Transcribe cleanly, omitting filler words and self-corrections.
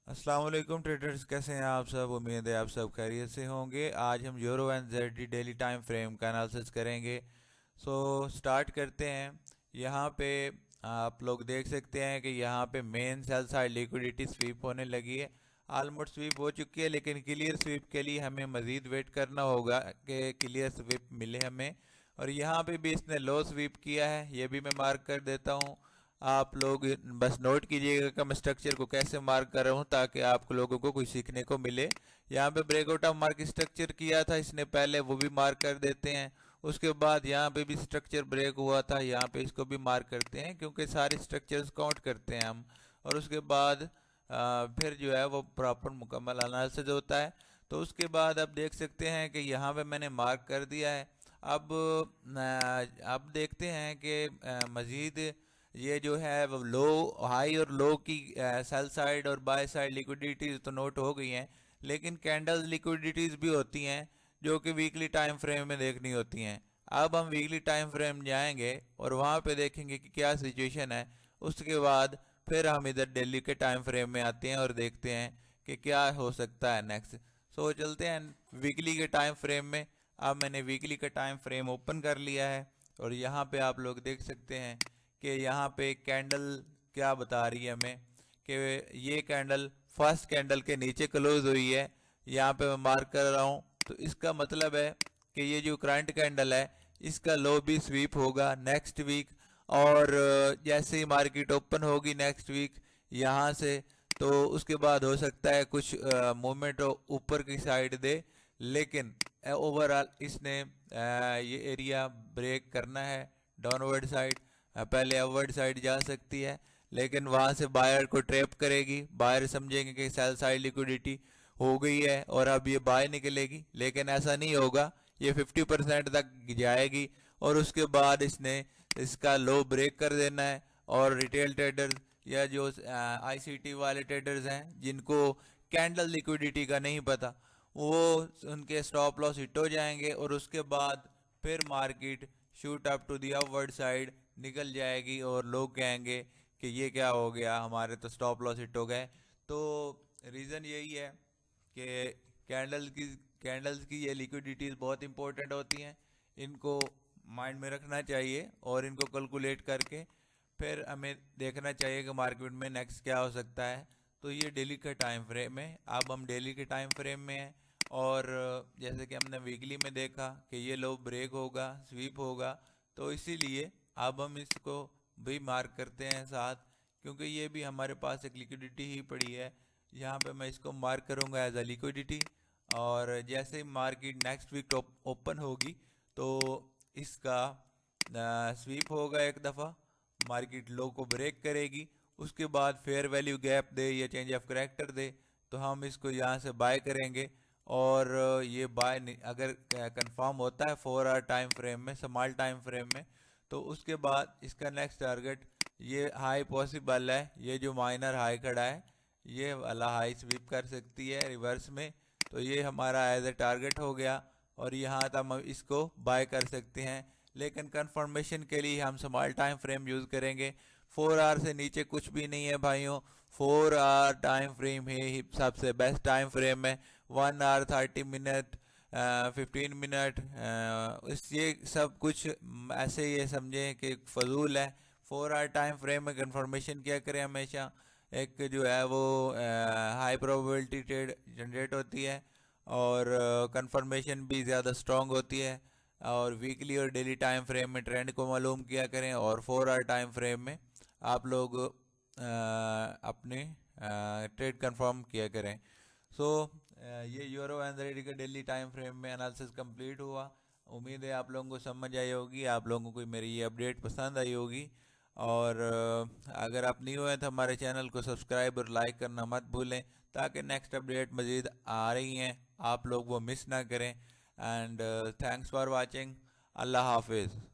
अस्सलाम वालेकुम ट्रेडर्स, कैसे हैं आप सब। उम्मीद है आप सब खैरियत से होंगे। आज हम euro and Z daily time frame का एनालिसिस करेंगे। स्टार्ट करते हैं। यहाँ पे आप लोग देख सकते हैं कि यहाँ पे main sell side liquidity SVEEP होने लगी है। ऑलमोस्ट स्वीप हो चुकी है, लेकिन क्लियर स्वीप के लिए हमें मज़ीद वेट करना होगा कि क्लियर स्वीप मिले हमें। और यहाँ पे भी इसने लो स्वीप किया है, ये भी मैं मार्क कर देता हूँ। आप लोग बस नोट कीजिएगा कि मैं स्ट्रक्चर को कैसे मार्क कर रहा हूँ, ताकि आप लोगों को कुछ सीखने को मिले। यहाँ पे ब्रेकआउट ऑफ मार्क स्ट्रक्चर किया था इसने पहले, वो भी मार्क कर देते हैं। उसके बाद यहाँ पे भी स्ट्रक्चर ब्रेक हुआ था, यहाँ पे इसको भी मार्क करते हैं, क्योंकि सारे स्ट्रक्चर्स काउंट करते हैं हम। और उसके बाद फिर जो है वो प्रॉपर मुकम्मल एनालिसिस होता है। तो उसके बाद आप देख सकते हैं कि यहाँ पे मैंने मार्क कर दिया है। अब देखते हैं कि मज़ीद ये जो है वो लो, हाई और लो की सेल साइड और बाय साइड लिक्विडिटीज़ तो नोट हो गई हैं, लेकिन कैंडल्स लिक्विडिटीज़ भी होती हैं जो कि वीकली टाइम फ्रेम में देखनी होती हैं। अब हम वीकली टाइम फ्रेम जाएंगे और वहाँ पे देखेंगे कि क्या सिचुएशन है। उसके बाद फिर हम इधर डेली के टाइम फ्रेम में आते हैं और देखते हैं कि क्या हो सकता है नेक्स्ट। चलते हैं वीकली के टाइम फ्रेम में। अब मैंने वीकली का टाइम फ्रेम ओपन कर लिया है और यहाँ पे आप लोग देख सकते हैं कि यहाँ पे कैंडल क्या बता रही है हमें कि ये कैंडल फर्स्ट कैंडल के नीचे क्लोज हुई है। यहाँ पे मैं मार्क कर रहा हूँ, तो इसका मतलब है कि ये जो करंट कैंडल है इसका लो भी स्वीप होगा नेक्स्ट वीक। और जैसे ही मार्केट ओपन होगी नेक्स्ट वीक यहाँ से, तो उसके बाद हो सकता है कुछ मूवमेंट ऊपर की साइड दे। लेकिन ओवरऑल इसने ये एरिया ब्रेक करना है डाउनवर्ड साइड। पहले अपवर्ड साइड जा सकती है, लेकिन वहां से बायर को ट्रैप करेगी। बायर समझेंगे कि सेल साइड लिक्विडिटी हो गई है और अब ये बाय निकलेगी, लेकिन ऐसा नहीं होगा। ये 50% तक जाएगी और उसके बाद इसने इसका लो ब्रेक कर देना है। और रिटेल ट्रेडर्स या जो आईसीटी वाले ट्रेडर्स हैं जिनको कैंडल लिक्विडिटी का नहीं पता, वो उनके स्टॉप लॉस हिट हो जाएंगे और उसके बाद फिर market shoot up to the upward side निकल जाएगी और लोग कहेंगे कि ये क्या हो गया, हमारे तो स्टॉप लॉस हिट हो गए। तो रीज़न यही है कि कैंडल की कैंडल्स की ये लिक्विडिटीज़ बहुत इंपॉर्टेंट होती हैं। इनको माइंड में रखना चाहिए और इनको कैलकुलेट करके फिर हमें देखना चाहिए कि मार्केट में नेक्स्ट क्या हो सकता है। तो ये डेली का टाइम फ्रेम है। अब हम डेली के टाइम फ्रेम में हैं और जैसे कि हमने वीकली में देखा कि ये लो ब्रेक होगा, स्वीप होगा, तो इसीलिए अब हम इसको भी मार्क करते हैं साथ, क्योंकि ये भी हमारे पास एक लिक्विडिटी ही पड़ी है। यहाँ पे मैं इसको मार्क करूँगा एज अ लिक्विडिटी। और जैसे ही मार्केट नेक्स्ट वीक ओपन होगी तो इसका स्वीप होगा एक दफ़ा, मार्केट लो को ब्रेक करेगी। उसके बाद फेयर वैल्यू गैप दे या चेंज ऑफ करेक्टर दे तो हम इसको यहाँ से बाय करेंगे। और ये बाय अगर कंफर्म होता है 4 आवर टाइम फ्रेम में, स्मॉल टाइम फ्रेम में, तो उसके बाद इसका नेक्स्ट टारगेट ये हाई पॉसिबल है। ये जो माइनर हाई खड़ा है ये वाला हाई स्वीप कर सकती है रिवर्स में, तो ये हमारा एज ए टारगेट हो गया और यहाँ तक हम इसको बाय कर सकते हैं। लेकिन कंफर्मेशन के लिए हम स्मॉल टाइम फ्रेम यूज़ करेंगे। 4 आवर से नीचे कुछ भी नहीं है भाइयों। 4 आवर टाइम फ्रेम ही सबसे बेस्ट टाइम फ्रेम है। 1 आवर 30 मिनट 15 मिनट इस ये सब कुछ ऐसे ये समझें कि फजूल है। 4 आवर टाइम फ्रेम में कंफर्मेशन क्या करें, हमेशा एक जो है वो हाई प्रोबेबिलिटी ट्रेड जनरेट होती है और कंफर्मेशन भी ज़्यादा स्ट्रॉन्ग होती है। और वीकली और डेली टाइम फ्रेम में ट्रेंड को मालूम किया करें और 4 आवर टाइम फ्रेम में आप लोग अपने ट्रेड कंफर्म किया करें। ये यूरो एंड रेडी का डेली टाइम फ्रेम में एनालिसिस कंप्लीट हुआ। उम्मीद है आप लोगों को समझ आई होगी, आप लोगों को मेरी ये अपडेट पसंद आई होगी। और अगर आप न्यू हैं तो हमारे चैनल को सब्सक्राइब और लाइक करना मत भूलें, ताकि नेक्स्ट अपडेट मज़ीद आ रही हैं आप लोग वो मिस ना करें। And thanks for watching. अल्लाह हाफिज़।